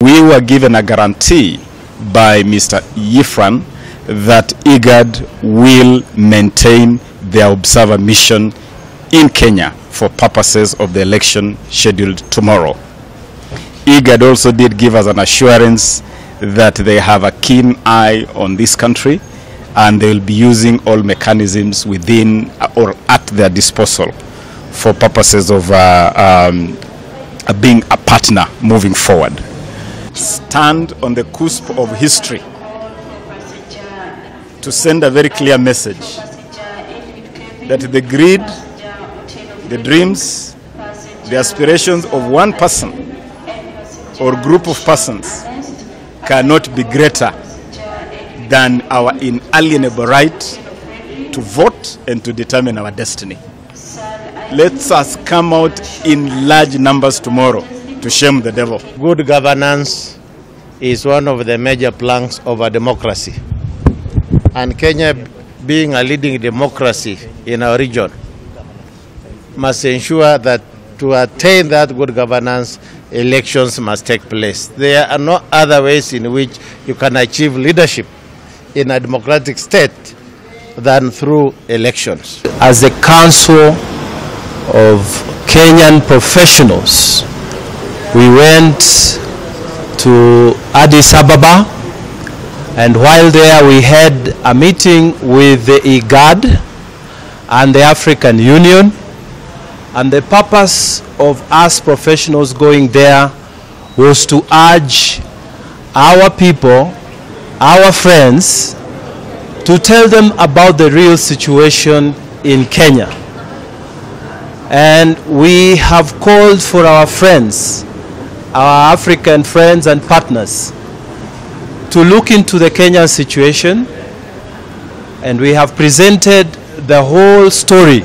We were given a guarantee by Mr. Yifran that IGAD will maintain their observer mission in Kenya for purposes of the election scheduled tomorrow. IGAD also did give us an assurance that they have a keen eye on this country and they will be using all mechanisms within or at their disposal for purposes of being a partner moving forward. Stand on the cusp of history to send a very clear message that the greed, the dreams, the aspirations of one person or group of persons cannot be greater than our inalienable right to vote and to determine our destiny. Let us come out in large numbers tomorrow to shame the devil. Good governance is one of the major planks of a democracy. And Kenya, being a leading democracy in our region, must ensure that to attain that good governance, elections must take place. There are no other ways in which you can achieve leadership in a democratic state than through elections. As a council of Kenyan professionals, we went to Addis Ababa, and while there we had a meeting with the IGAD and the African Union. And the purpose of us professionals going there was to urge our people, our friends, to tell them about the real situation in Kenya. And we have called for our friends, our African friends and partners, to look into the Kenyan situation, and we have presented the whole story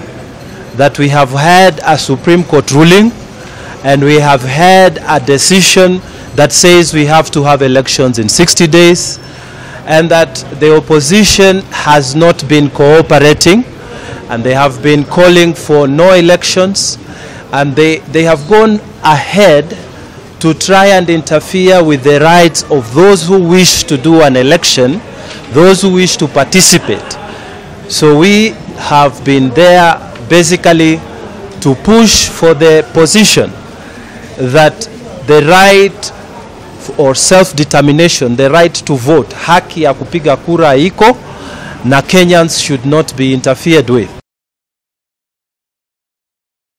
that we have had a Supreme Court ruling and we have had a decision that says we have to have elections in 60 days and that the opposition has not been cooperating and they have been calling for no elections, and they have gone ahead to try and interfere with the rights of those who wish to do an election, those who wish to participate. So we have been there basically to push for the position that the right or self-determination, the right to vote, haki ya kupiga kura iko, na Kenyans should not be interfered with.